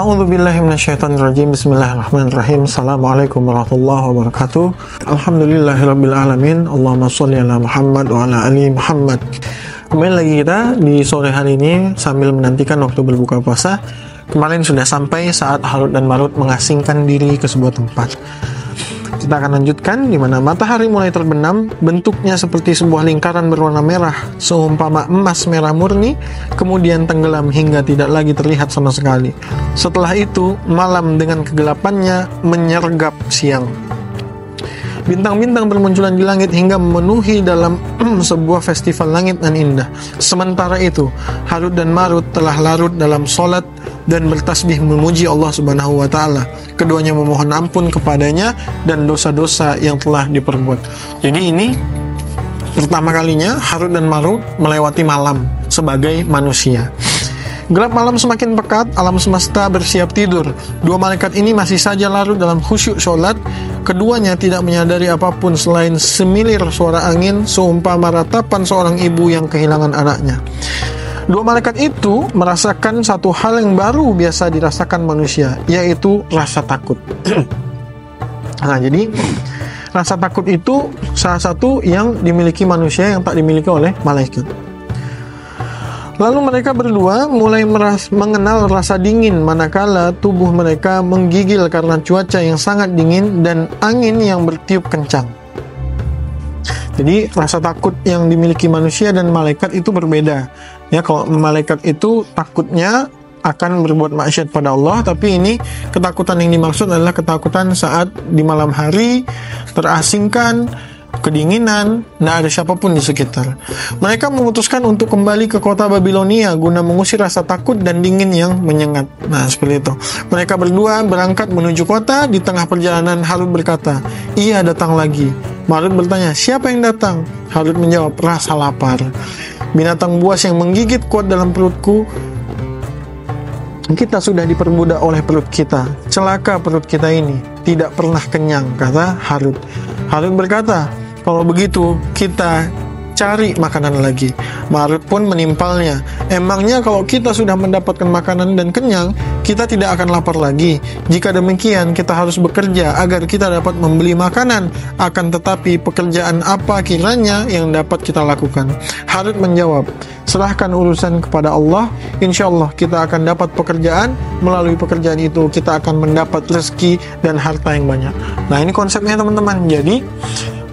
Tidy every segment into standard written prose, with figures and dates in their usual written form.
A'udzubillahi minasyaitonirrajim. Bismillahirrahmanirrahim. Assalamualaikum warahmatullahi wabarakatuh. Alhamdulillahirabbil alamin. Allahumma sholli ala Muhammad wa ala ali Muhammad. Kembali lagi kita di sore hari ini sambil menantikan waktu berbuka puasa. Kemarin sudah sampai saat Harut dan Marut mengasingkan diri ke sebuah tempat. Kita akan lanjutkan di mana matahari mulai terbenam, bentuknya seperti sebuah lingkaran berwarna merah, seumpama emas merah murni, kemudian tenggelam hingga tidak lagi terlihat sama sekali. Setelah itu, malam dengan kegelapannya menyergap siang. Bintang-bintang bermunculan di langit hingga memenuhi dalam sebuah festival langit dan indah. Sementara itu, Harut dan Marut telah larut dalam sholat dan bertasbih memuji Allah Subhanahu wa Ta'ala. Keduanya memohon ampun kepadanya dan dosa-dosa yang telah diperbuat. Jadi ini pertama kalinya Harut dan Marut melewati malam sebagai manusia. Gelap malam semakin pekat, alam semesta bersiap tidur. Dua malaikat ini masih saja larut dalam khusyuk sholat. Keduanya tidak menyadari apapun selain semilir suara angin, seumpama ratapan seorang ibu yang kehilangan anaknya. Dua malaikat itu merasakan satu hal yang baru biasa dirasakan manusia, yaitu rasa takut. Nah, jadi rasa takut itu salah satu yang dimiliki manusia yang tak dimiliki oleh malaikat. Lalu mereka berdua mulai mengenal rasa dingin manakala tubuh mereka menggigil karena cuaca yang sangat dingin dan angin yang bertiup kencang. Jadi rasa takut yang dimiliki manusia dan malaikat itu berbeda. Ya, kalau malaikat itu takutnya akan berbuat maksiat pada Allah, tapi ini ketakutan yang dimaksud adalah ketakutan saat di malam hari terasingkan, kedinginan, tidak ada siapapun di sekitar. Mereka memutuskan untuk kembali ke kota Babilonia guna mengusir rasa takut dan dingin yang menyengat. Nah, seperti itu. Mereka berdua berangkat menuju kota. Di tengah perjalanan Harut berkata, "Ia datang lagi." Marut bertanya, "Siapa yang datang?" Harut menjawab, "Rasa lapar. Binatang buas yang menggigit kuat dalam perutku. Kita sudah diperbudak oleh perut kita. Celaka perut kita ini, tidak pernah kenyang," kata Harut. Harut berkata, "Kalau begitu, kita cari makanan lagi." Marut pun menimpalnya, "Emangnya kalau kita sudah mendapatkan makanan dan kenyang, kita tidak akan lapar lagi? Jika demikian, kita harus bekerja agar kita dapat membeli makanan. Akan tetapi, pekerjaan apa kiranya yang dapat kita lakukan?" Harut menjawab, "Serahkan urusan kepada Allah. Insya Allah kita akan dapat pekerjaan. Melalui pekerjaan itu, kita akan mendapat rezeki dan harta yang banyak." Nah, ini konsepnya teman-teman. Jadi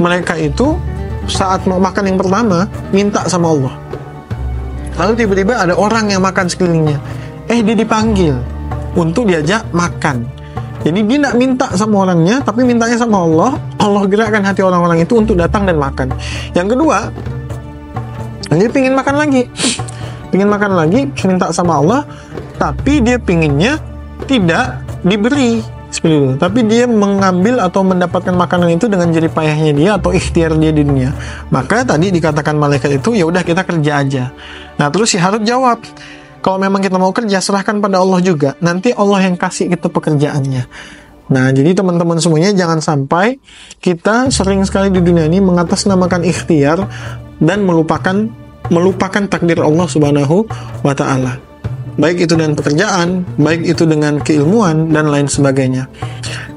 mereka itu saat mau makan yang pertama minta sama Allah. Lalu tiba-tiba ada orang yang makan sekelilingnya. Dia dipanggil untuk diajak makan. Jadi dia tidak minta sama orangnya, tapi mintanya sama Allah. Allah gerakkan hati orang-orang itu untuk datang dan makan. Yang kedua, dia pingin makan lagi. Pingin makan lagi, minta sama Allah, tapi dia pinginnya tidak diberi. Seperti itu. Tapi dia mengambil atau mendapatkan makanan itu dengan jerih payahnya dia atau ikhtiar dia di dunia. Maka tadi dikatakan malaikat itu, ya udah kita kerja aja. Nah, terus si Harut jawab, "Kalau memang kita mau kerja, serahkan pada Allah juga. Nanti Allah yang kasih kita pekerjaannya." Nah, jadi teman-teman semuanya, jangan sampai kita sering sekali di dunia ini mengatasnamakan ikhtiar dan melupakan takdir Allah Subhanahu wa Ta'ala. Baik itu dengan pekerjaan, baik itu dengan keilmuan, dan lain sebagainya.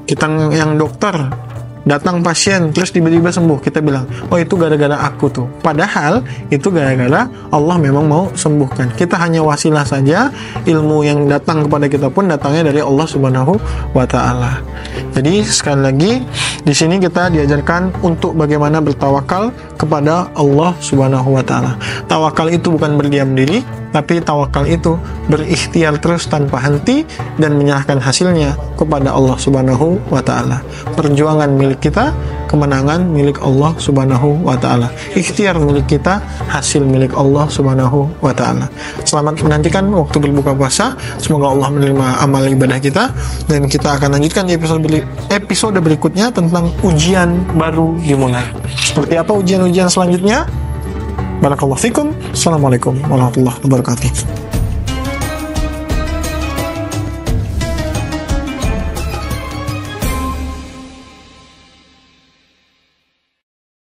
Kita yang dokter, datang pasien, terus tiba-tiba sembuh, kita bilang, "Oh, itu gara-gara aku tuh." Padahal, itu gara-gara Allah memang mau sembuhkan. Kita hanya wasilah saja, ilmu yang datang kepada kita pun datangnya dari Allah Subhanahu wa Ta'ala. Jadi, sekali lagi, di sini kita diajarkan untuk bagaimana bertawakal kepada Allah Subhanahu wa Ta'ala. Tawakal itu bukan berdiam diri, tapi tawakal itu berikhtiar terus tanpa henti dan menyerahkan hasilnya kepada Allah Subhanahu wa Ta'ala. Perjuangan milik kita, kemenangan milik Allah Subhanahu wa Ta'ala. Ikhtiar milik kita, hasil milik Allah Subhanahu wa Ta'ala. Selamat menantikan waktu berbuka puasa. Semoga Allah menerima amal ibadah kita, dan kita akan lanjutkan di episode berikutnya tentang ujian baru dimulai. Seperti apa ujian-ujian selanjutnya? Barakallahu fikum. Assalamualaikum warahmatullahi wabarakatuh.